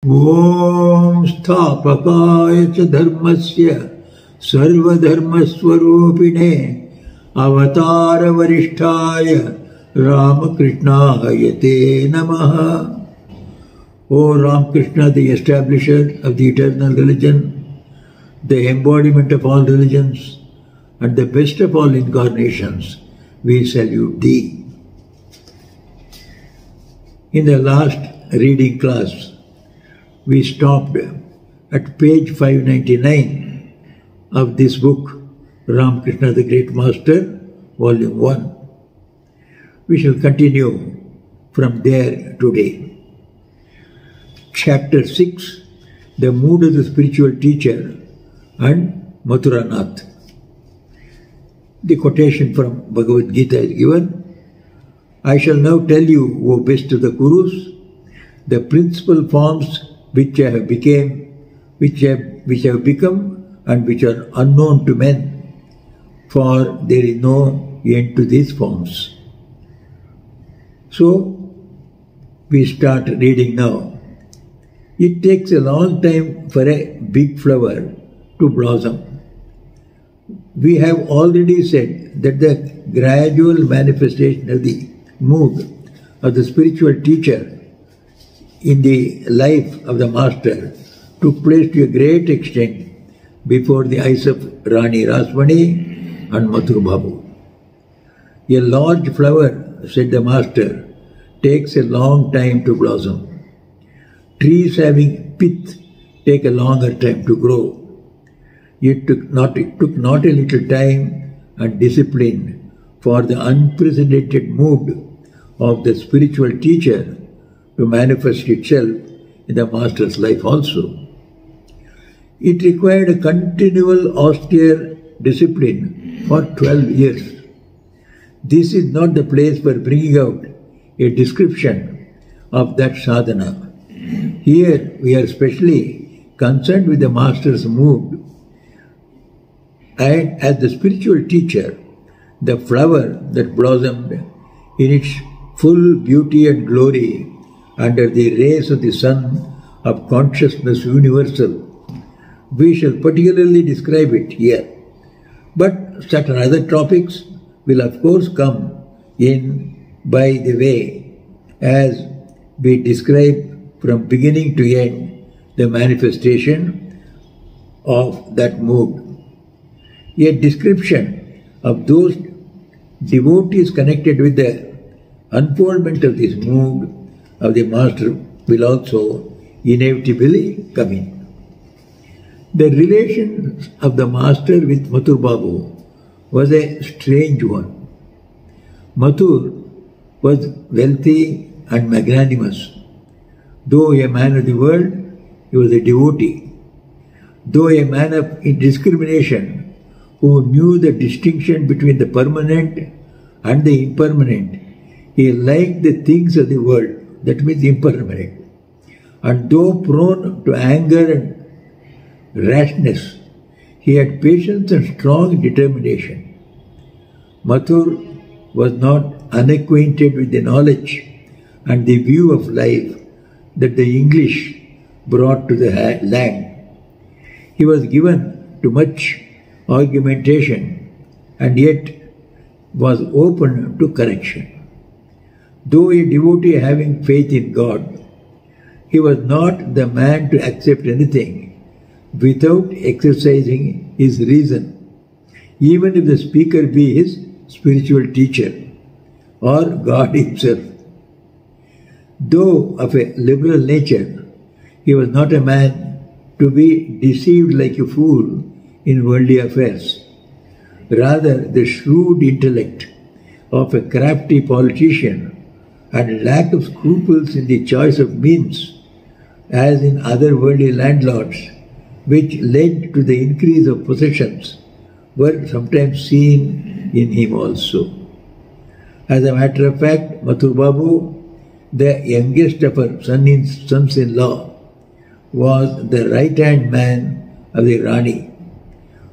Om Sthapakaya cha dharmasya sarvadharmaswarupine avatara varishtaya Ramakrishna te namaha. O Ramakrishna, the establisher of the eternal religion, the embodiment of all religions, and the best of all incarnations, we salute thee. In the last reading class, we stopped at page 599 of this book, Ramakrishna the Great Master, Volume 1. We shall continue from there today. Chapter 6, The Mood of the Spiritual Teacher and Mathuranath. The quotation from Bhagavad Gita is given. I shall now tell you, O best of the Kurus, the principal forms which have become and which are unknown to men, for there is no end to these forms. So, we start reading now. It takes a long time for a big flower to blossom. We have already said that the gradual manifestation of the mood of the spiritual teacher in the life of the master took place to a great extent before the eyes of Rani Rasmani and Mathur Babu. A large flower, said the master, takes a long time to blossom. Trees having pith take a longer time to grow. It took not a little time and discipline for the unprecedented mood of the spiritual teacher to manifest itself in the master's life also. It required a continual austere discipline for 12 years. This is not the place for bringing out a description of that sadhana. Here we are specially concerned with the master's mood, and as the spiritual teacher, the flower that blossomed in its full beauty and glory under the rays of the sun of consciousness universal. We shall particularly describe it here. But certain other topics will of course come in by the way as we describe from beginning to end the manifestation of that mood. A description of those devotees connected with the unfoldment of this mood of the master will also inevitably come in. The relation of the master with Mathur Babu was a strange one. Mathur was wealthy and magnanimous. Though a man of the world, he was a devotee. Though a man of indiscrimination, who knew the distinction between the permanent and the impermanent, he liked the things of the world, that means impermanent. And though prone to anger and rashness, he had patience and strong determination. Mathur was not unacquainted with the knowledge and the view of life that the English brought to the land. He was given to much argumentation and yet was open to correction. Though a devotee having faith in God, he was not the man to accept anything without exercising his reason, even if the speaker be his spiritual teacher or God himself. Though of a liberal nature, he was not a man to be deceived like a fool in worldly affairs. Rather, the shrewd intellect of a crafty politician and lack of scruples in the choice of means, as in other worldly landlords, which led to the increase of possessions, were sometimes seen in him also. As a matter of fact, Mathur Babu, the youngest of her sons-in-law, was the right-hand man of the Rani,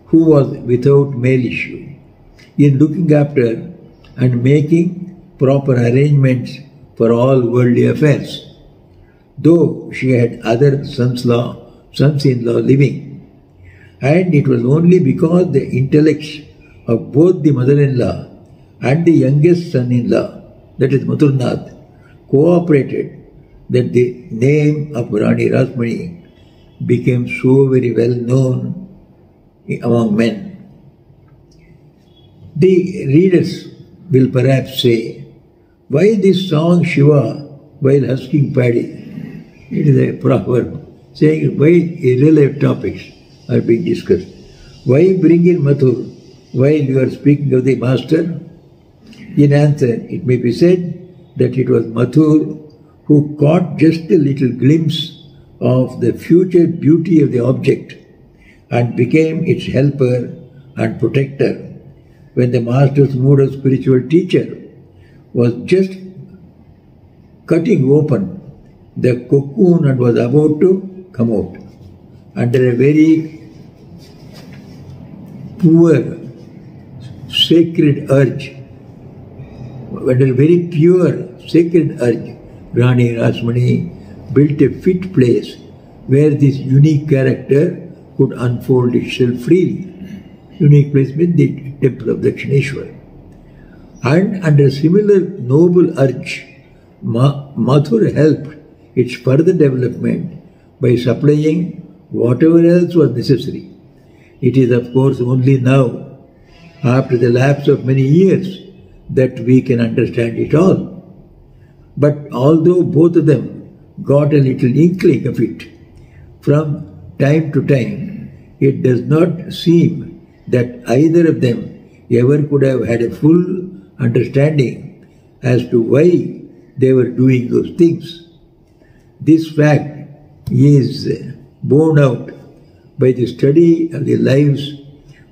who was without male issue, in looking after and making proper arrangements for all worldly affairs. though she had other sons-in-law living. And it was only because the intellects of both the mother-in-law and the youngest son-in-law, that is Mathurnath, cooperated that the name of Rani Rasmani became so very well known among men. The readers will perhaps say, why this song Shiva while husking paddy? It is a proverb saying why irrelevant topics are being discussed. Why bring in Mathur while you are speaking of the master? In answer, it may be said that it was Mathur who caught just a little glimpse of the future beauty of the object and became its helper and protector when the master's mood of spiritual teacher was just cutting open the cocoon and was about to come out under a very poor, sacred urge, under a very pure, sacred urge. Rani Rasmani built a fit place where this unique character could unfold itself freely. Unique place means the temple of Dakshineshwar. And under a similar noble urge, Mathur helped its further development by supplying whatever else was necessary. It is of course only now, after the lapse of many years, that we can understand it all. But although both of them got a little inkling of it from time to time, it does not seem that either of them ever could have had a full understanding as to why they were doing those things. This fact is borne out by the study of the lives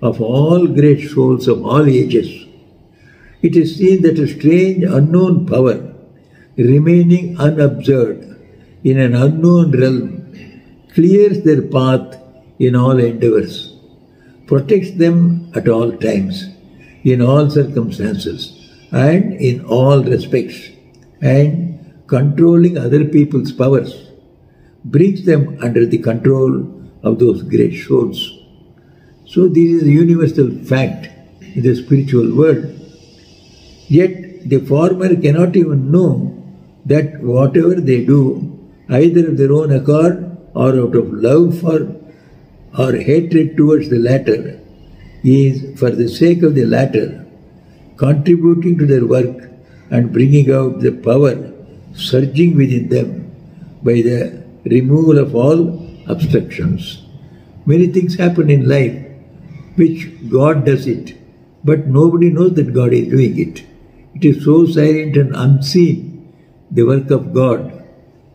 of all great souls of all ages. It is seen that a strange unknown power remaining unobserved in an unknown realm clears their path in all endeavors, protects them at all times, in all circumstances, and in all respects, and controlling other people's powers, brings them under the control of those great souls. So this is a universal fact in the spiritual world. Yet the former cannot even know that whatever they do, either of their own accord or out of love for or hatred towards the latter, is for the sake of the latter, contributing to their work and bringing out the power surging within them by the removal of all obstructions. Many things happen in life which God does it, but nobody knows that God is doing it. It is so silent and unseen, the work of God.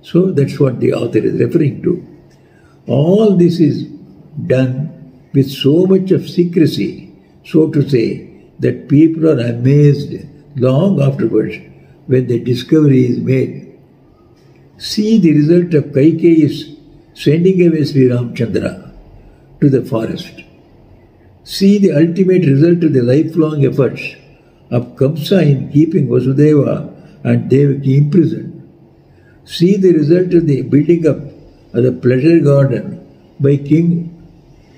So that's what the author is referring to. All this is done with so much of secrecy, so to say, that people are amazed long afterwards when the discovery is made. See the result of Kaikeyi's sending away Sri Ramchandra to the forest. See the ultimate result of the lifelong efforts of Kamsa in keeping Vasudeva and Devaki imprisoned. See the result of the building up of the pleasure garden by King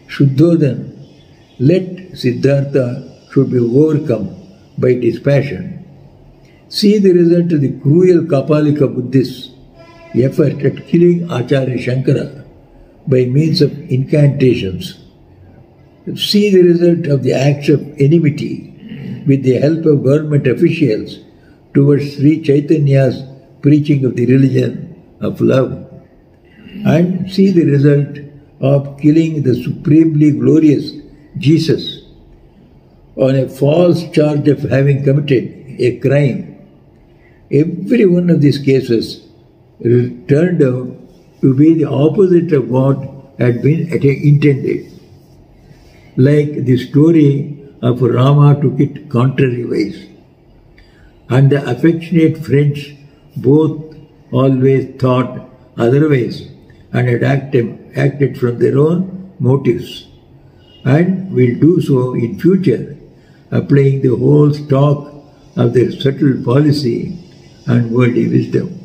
Shuddhodhan. Let Siddhartha should be overcome by dispassion. See the result of the cruel Kapalika Buddhists' effort at killing Acharya Shankara by means of incantations. See the result of the acts of enmity with the help of government officials towards Sri Chaitanya's preaching of the religion of love. And see the result of killing the supremely glorious Jesus on a false charge of having committed a crime. Every one of these cases turned out to be the opposite of what had been intended. Like the story of Rama took it contrary ways, and the affectionate friends both always thought otherwise and had acted from their own motives, and will do so in future, applying the whole stock of their subtle policy and worldly wisdom.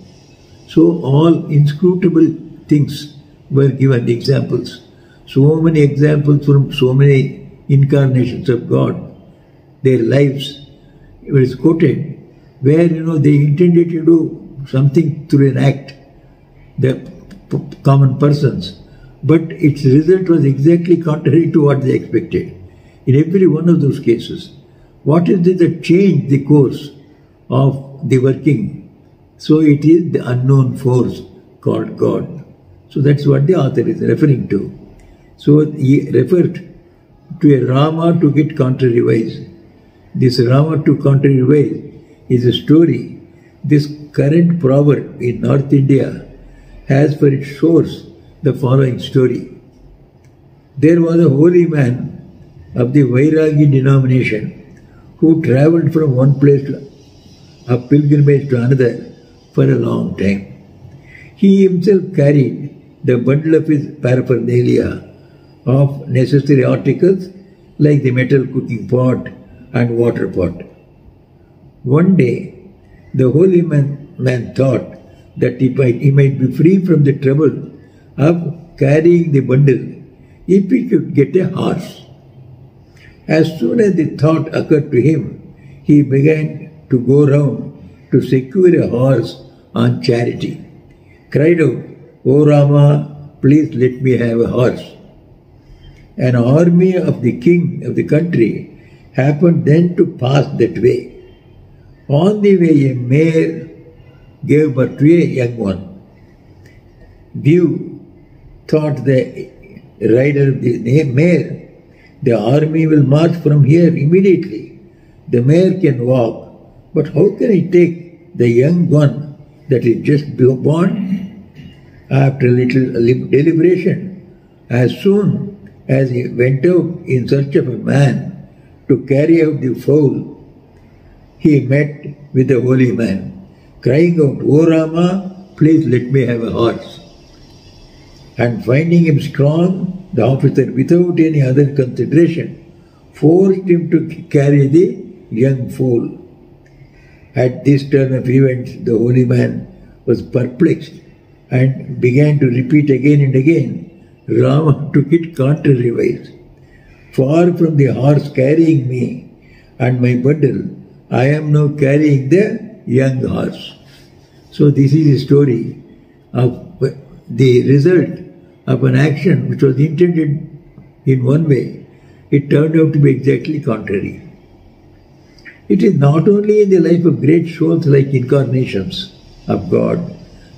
So all inscrutable things were given examples. So many examples from so many incarnations of God, their lives was quoted, where they intended to do something through an act, the common persons, but its result was exactly contrary to what they expected. In every one of those cases, what is it that changed the course of the working? So it is the unknown force called God. So that's what the author is referring to. So he referred to a Rama to get contrary ways. This Rama to contrary ways is a story. This current proverb in North India has for its source the following story. There was a holy man of the Vairagi denomination who travelled from one place a pilgrimage to another for a long time. He himself carried the bundle of his paraphernalia of necessary articles like the metal cooking pot and water pot. One day, the holy man thought that he might be free from the trouble of carrying the bundle if he could get a horse. As soon as the thought occurred to him, he began to go round to secure a horse on charity. Cried out, "O Rama, please let me have a horse." An army of the king of the country happened then to pass that way. On the way, a mare gave birth to a young one. View, thought the rider of the mare, the army will march from here immediately. The mare can walk, but how can I take the young one that is just born? After a little deliberation, as soon as he went out in search of a man to carry out the foal, he met with the holy man, crying out, "O Rama, please let me have a horse." And finding him strong, the officer, without any other consideration, forced him to carry the young foal. At this turn of events, the holy man was perplexed and began to repeat again and again, "Rama took it contrary ways. Far from the horse carrying me and my bundle, I am now carrying the young horse." So this is a story of the result of an action which was intended in one way. It turned out to be exactly contrary. It is not only in the life of great souls like incarnations of God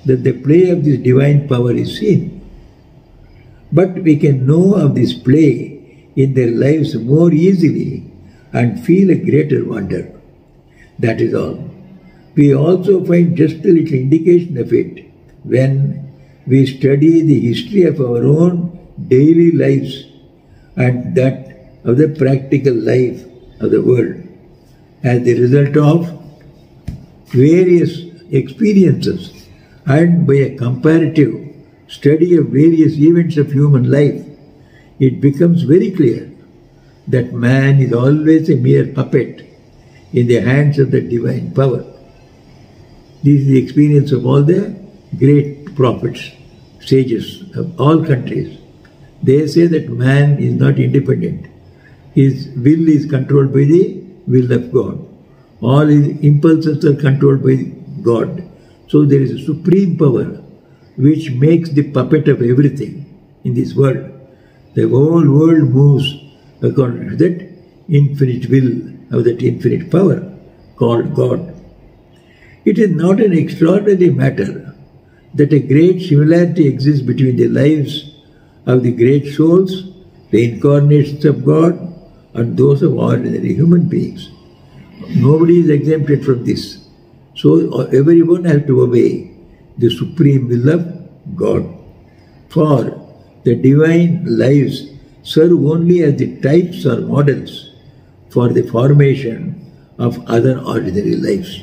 that the play of this divine power is seen, but we can know of this play in their lives more easily and feel a greater wonder. That is all. We also find just a little indication of it when we study the history of our own daily lives and that of the practical life of the world as the result of various experiences and by a comparative study of various events of human life. It becomes very clear that man is always a mere puppet in the hands of the divine power. This is the experience of all the great prophets, sages of all countries. They say that man is not independent. His will is controlled by the will of God. All his impulses are controlled by God. So there is a supreme power which makes the puppet of everything in this world. The whole world moves according to that infinite will of that infinite power called God. It is not an extraordinary matter that a great similarity exists between the lives of the great souls, the incarnations of God, and those of ordinary human beings. Nobody is exempted from this. So everyone has to obey the supreme will of God. For the divine lives serve only as the types or models for the formation of other ordinary lives.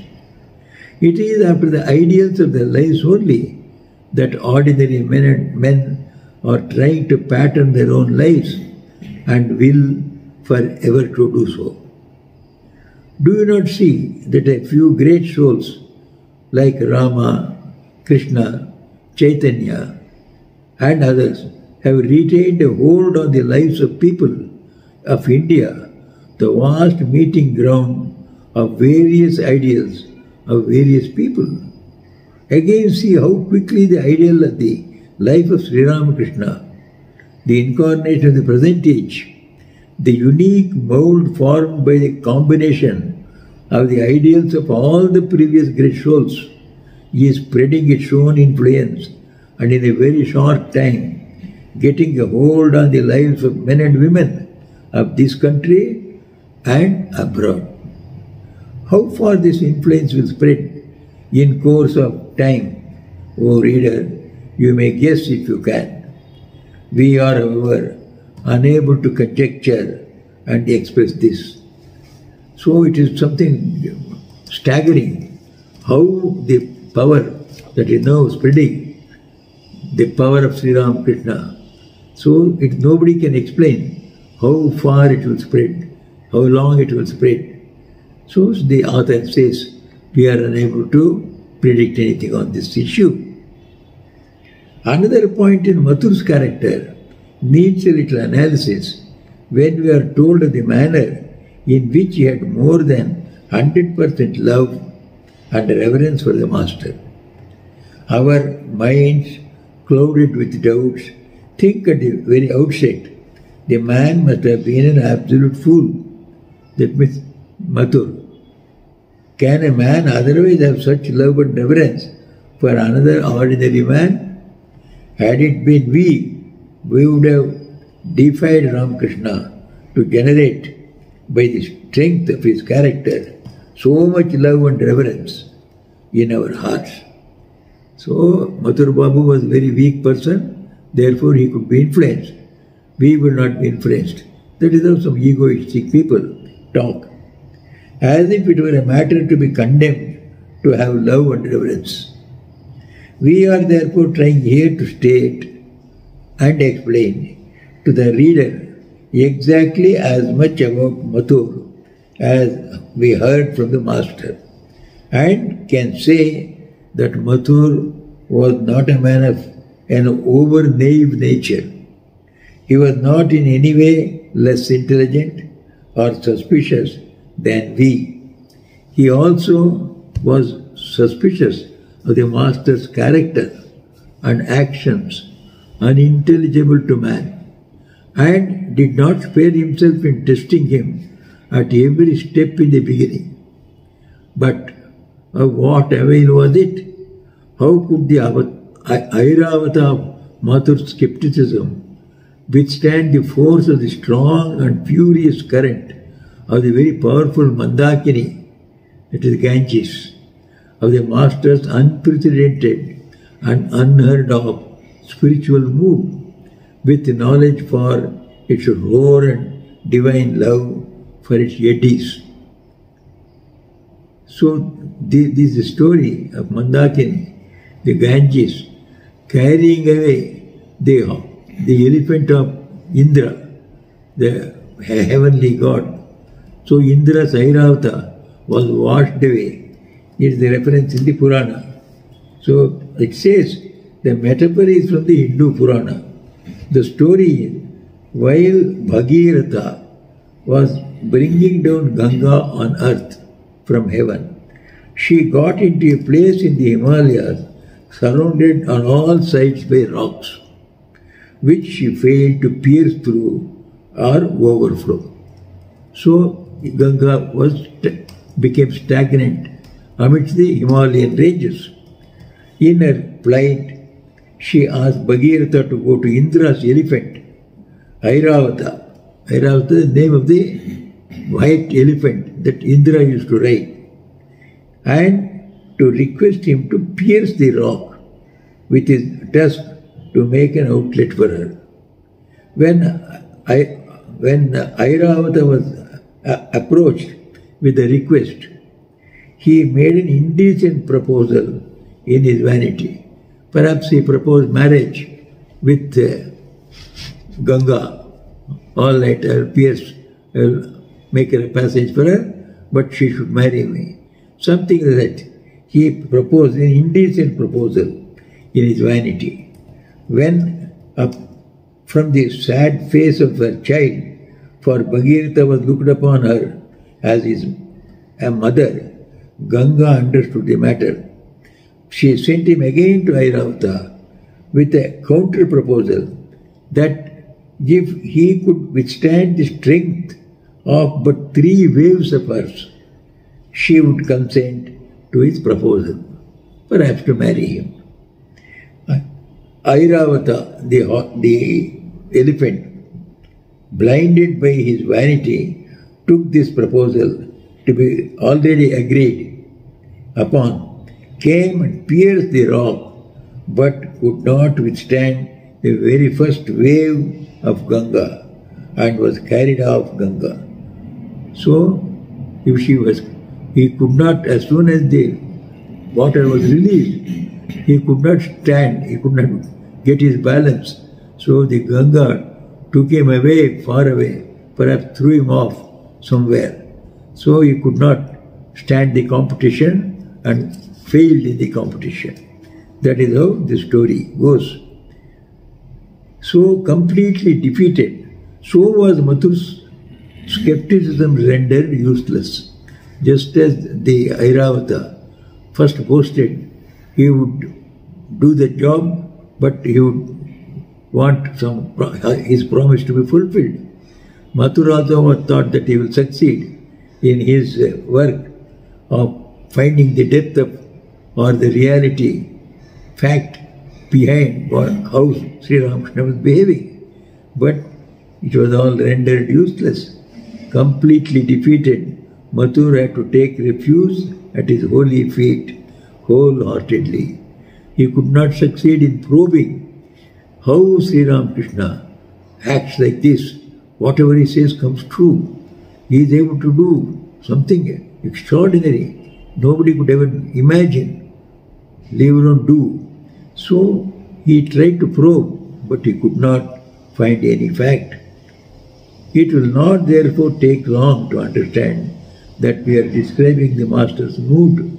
It is after the ideals of their lives only that ordinary men are trying to pattern their own lives and will forever to do so. Do you not see that a few great souls like Rama, Krishna, Chaitanya, and others have retained a hold on the lives of people of India, the vast meeting ground of various ideals of various people. Again, see how quickly the ideal of the life of Sri Ramakrishna, the incarnation of the present age, the unique mold formed by the combination of the ideals of all the previous great souls, is spreading its own influence and in a very short time getting a hold on the lives of men and women of this country and abroad. How far this influence will spread in course of time, O reader, you may guess if you can. We are, however, unable to conjecture and express this. So it is something staggering how the power that is now spreading, the power of Sri Ramakrishna. So nobody can explain how far it will spread, how long it will spread. So the author says we are unable to predict anything on this issue. Another point in Mathur's character needs a little analysis when we are told of the manner in which he had more than 100% love and reverence for the Master. Our minds, clouded with doubts, think at the very outset the man must have been an absolute fool. That means Mathur. Can a man otherwise have such love and reverence for another ordinary man? Had it been we would have defied Ramakrishna to generate, by the strength of his character, so much love and reverence in our hearts. So Mathur Babu was a very weak person, therefore he could be influenced. We will not be influenced. That is how some egoistic people talk, as if it were a matter to be condemned to have love and reverence. We are therefore trying here to state and explain to the reader exactly as much about Mathur as we heard from the Master, and can say that Mathur was not a man of an over-naive nature. He was not in any way less intelligent or suspicious than we. He also was suspicious of the Master's character and actions, unintelligible to man, and did not spare himself in testing him at every step in the beginning. But of what avail was it? How could the Airavata of Mathur's skepticism withstand the force of the strong and furious current of the very powerful Mandakini, that is Ganges, of the Master's unprecedented and unheard of spiritual mood, with knowledge for its roar and divine love for its eddies. So this is the story of Mandakini, the Ganges, carrying away the elephant of Indra, the heavenly god. So Indra's Airavata was washed away. It is the reference in the Purana. So it says the metaphor is from the Hindu Purana. The story is, while Bhagiratha was bringing down Ganga on earth from heaven, she got into a place in the Himalayas surrounded on all sides by rocks, which she failed to pierce through or overflow. So Ganga became stagnant amidst the Himalayan ranges. In her plight, she asked Bhagiratha to go to Indra's elephant, Airavata. Airavata is the name of the white elephant that Indra used to ride, and to request him to pierce the rock with his tusk to make an outlet for her. When Airavata was approached with the request, he made an indecent proposal in his vanity. Perhaps he proposed marriage with Ganga. All right, I'll make a passage for her, but she should marry me. Something like that. he proposed an indecent proposal in his vanity. When up from the sad face of her child, for Bhagirath was looked upon her as a mother, Ganga understood the matter. She sent him again to Airavata with a counter proposal that if he could withstand the strength of but 3 waves of hers, she would consent to his proposal, perhaps to marry him. Airavata, the elephant, blinded by his vanity, took this proposal to be already agreed upon, came and pierced the rock, but could not withstand the very first wave of Ganga and was carried off Ganga. So, he could not, as soon as the water was released, he could not stand, he could not get his balance. So the Ganga took him away, far away, perhaps threw him off somewhere. So he could not stand the competition and failed in the competition. That is how the story goes. So completely defeated, so was Mathur's skepticism rendered useless. Just as the Airavata first boasted he would do the job, but he would want his promise to be fulfilled. Mathur also thought that he will succeed in his work of finding the depth of or the reality, fact behind how Sri Ramakrishna was behaving. But it was all rendered useless. Completely defeated, Mathur had to take refuge at his holy feet wholeheartedly. He could not succeed in probing how Sri Ramakrishna acts like this. Whatever he says comes true. He is able to do something extraordinary. Nobody could ever imagine, leave alone do. So he tried to probe, but he could not find any fact. It will not therefore take long to understand that we are describing the Master's mood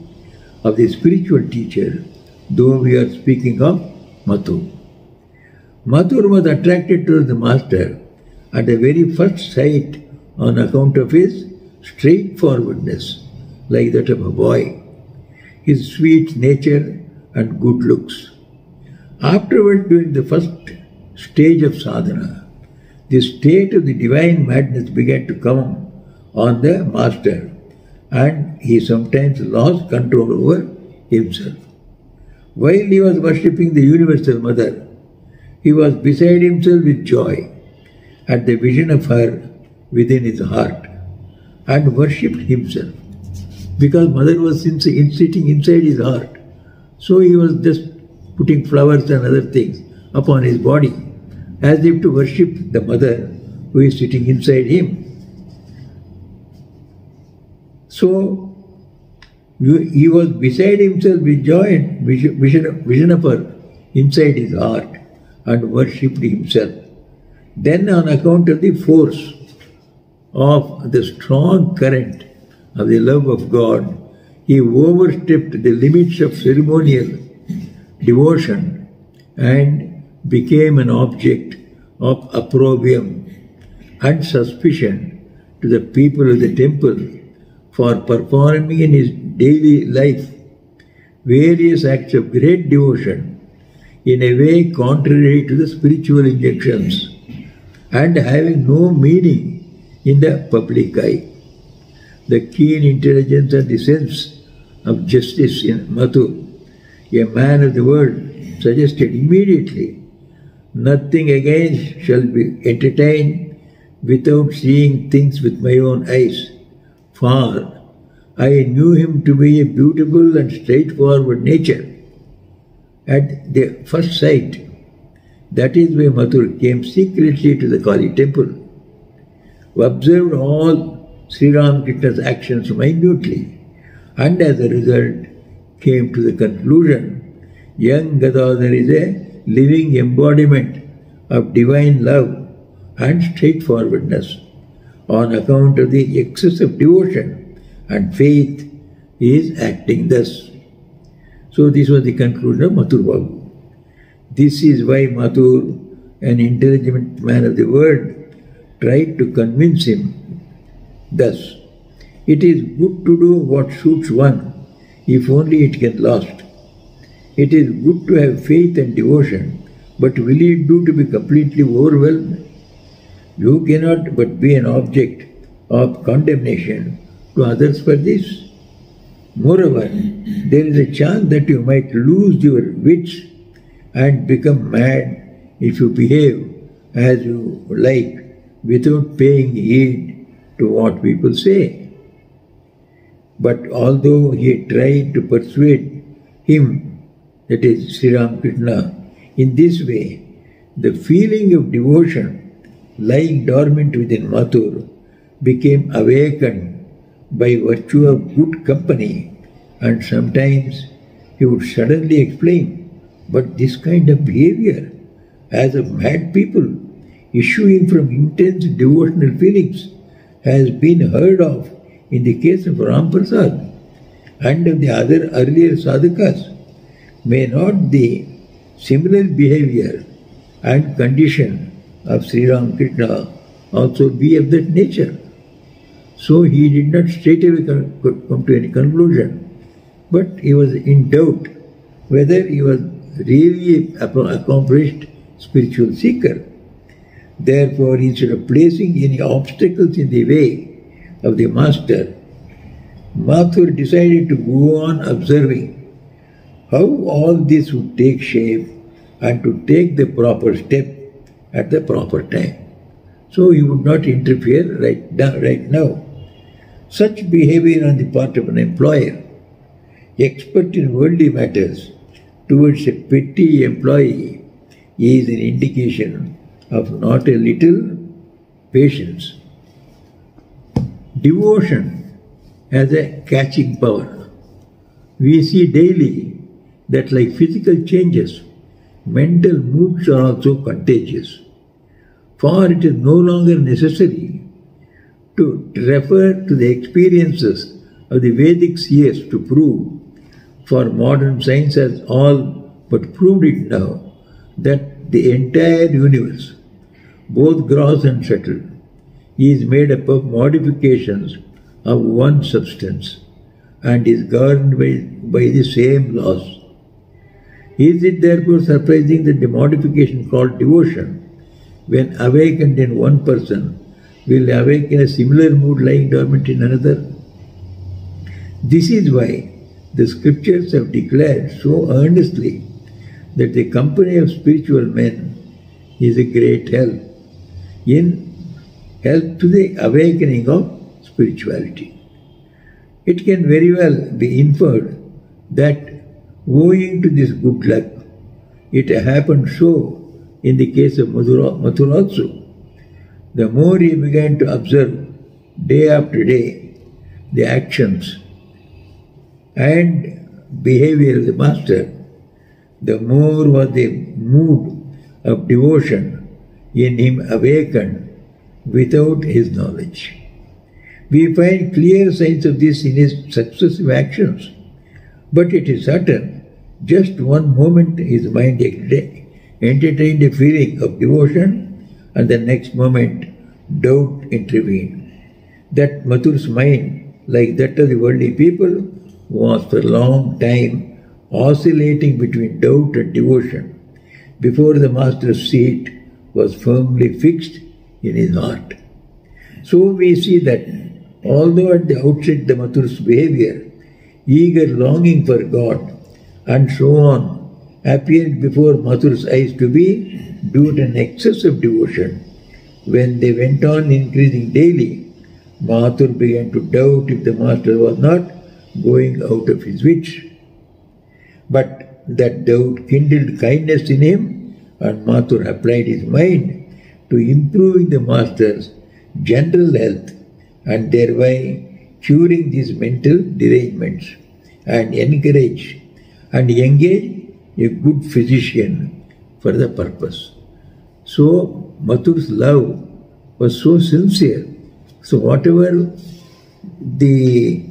of the spiritual teacher, though we are speaking of Mathur. Mathur was attracted to the Master at the very first sight on account of his straightforwardness, like that of a boy, his sweet nature and good looks. Afterwards, during the first stage of sadhana, the state of the divine madness began to come on the Master, and he sometimes lost control over himself. While he was worshipping the Universal Mother, he was beside himself with joy at the vision of her within his heart, and worshipped himself, because Mother was sitting inside his heart. So he was just putting flowers and other things upon his body, as if to worship the Mother who is sitting inside him. So he was beside himself with joy and vision of her inside his heart, and worshipped himself. Then, on account of the force of the strong current of the love of God, he overstepped the limits of ceremonial devotion and became an object of opprobrium and suspicion to the people of the temple for performing in his daily life various acts of great devotion in a way contrary to the spiritual injunctions and having no meaning in the public eye. The keen intelligence and the sense of justice in Mathur, a man of the world, suggested immediately, nothing again shall be entertained without seeing things with my own eyes. For I knew him to be a beautiful and straightforward nature at the first sight. That is why Mathur came secretly to the Kali temple, who observed all Sri Ramakrishna's actions minutely, and as a result came to the conclusion, young Gadadhar is a living embodiment of divine love and straightforwardness. On account of the excess of devotion and faith, he is acting thus. So this was the conclusion of Mathur Babu. This is why Mathur, an intelligent man of the world, tried to convince him thus: it is good to do what suits one, if only it can last. It is good to have faith and devotion, but will it do to be completely overwhelmed? You cannot but be an object of condemnation to others for this. Moreover, there is a chance that you might lose your wits and become mad if you behave as you like without paying heed to what people say. But although he tried to persuade him, that is Sri Ramakrishna, in this way, the feeling of devotion lying dormant within Mathur became awakened by virtue of good company, and sometimes he would suddenly exclaim, "But this kind of behavior, as of mad people, issuing from intense devotional feelings, has been heard of in the case of Ram Prasad and of the other earlier sadhakas. May not the similar behavior and condition of Sri Ramakrishna also be of that nature?" So he did not straightaway come to any conclusion, but he was in doubt whether he was really an accomplished spiritual seeker. Therefore, instead of placing any obstacles in the way of the master, Mathur decided to go on observing how all this would take shape and to take the proper step at the proper time. So he would not interfere right now. Such behavior on the part of an employer, expert in worldly matters, towards a petty employee is an indication of not a little patience. Devotion has a catching power. We see daily that, like physical changes, mental moods are also contagious. For it is no longer necessary to refer to the experiences of the Vedic seers to prove, for modern science has all but proved it now, that the entire universe, both gross and subtle, is made up of modifications of one substance and is governed by the same laws. Is it therefore surprising that the modification called devotion, when awakened in one person, will awaken a similar mood lying dormant in another? This is why the scriptures have declared so earnestly that the company of spiritual men is a great help to the awakening of spirituality. It can very well be inferred that owing to this good luck, it happened so in the case of Mathur also. The more he began to observe day after day the actions and behavior of the master, the more was the mood of devotion in him awakened without his knowledge. We find clear signs of this in his successive actions, but it is certain just one moment his mind entertained a feeling of devotion, and the next moment doubt intervened. That Mathur's mind, like that of the worldly people, was for a long time oscillating between doubt and devotion before the master's seat was firmly fixed in his heart. So we see that although at the outset the Mathur's behavior, eager longing for God and so on, appeared before Mathur's eyes to be due to an excess of devotion, when they went on increasing daily, Mathur began to doubt if the master was not going out of his wits. But that doubt kindled kindness in him, and Mathur applied his mind to improving the master's general health and thereby curing these mental derangements, and engage a good physician for the purpose. So Mathur's love was so sincere. So whatever the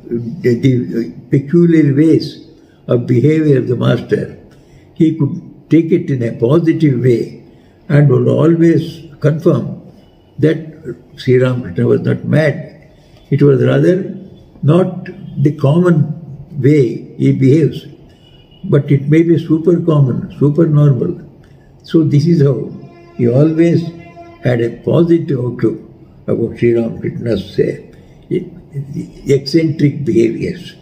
the peculiar ways of behavior of the master, he could take it in a positive way and would always confirm that Sri Ramakrishna was not mad. It was rather not the common way he behaves, but it may be super common, super normal. So this is how he always had a positive outlook about Sri Ramakrishna's eccentric behaviors.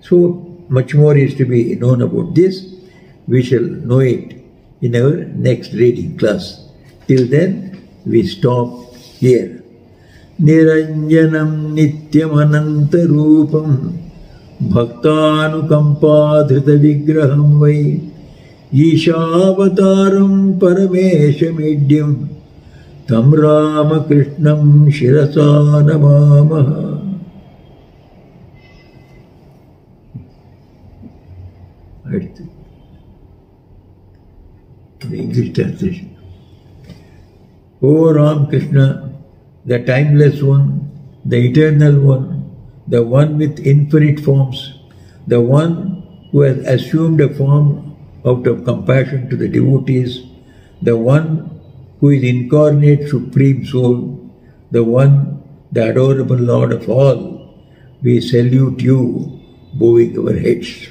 So much more is to be known about this. We shall know it in our next reading class. Till then, we stop here. Niranjanam nityam ananta rupam bhaktanukampadhrita vigraham vai Ishavataram parameshamidhyam tam Ramakrishnam shirasa namamaha. The English translation. O Ramakrishna, the timeless one, the eternal one, the one with infinite forms, the one who has assumed a form out of compassion to the devotees, the one who is incarnate Supreme Soul, the one, the adorable Lord of all, we salute you, bowing our heads.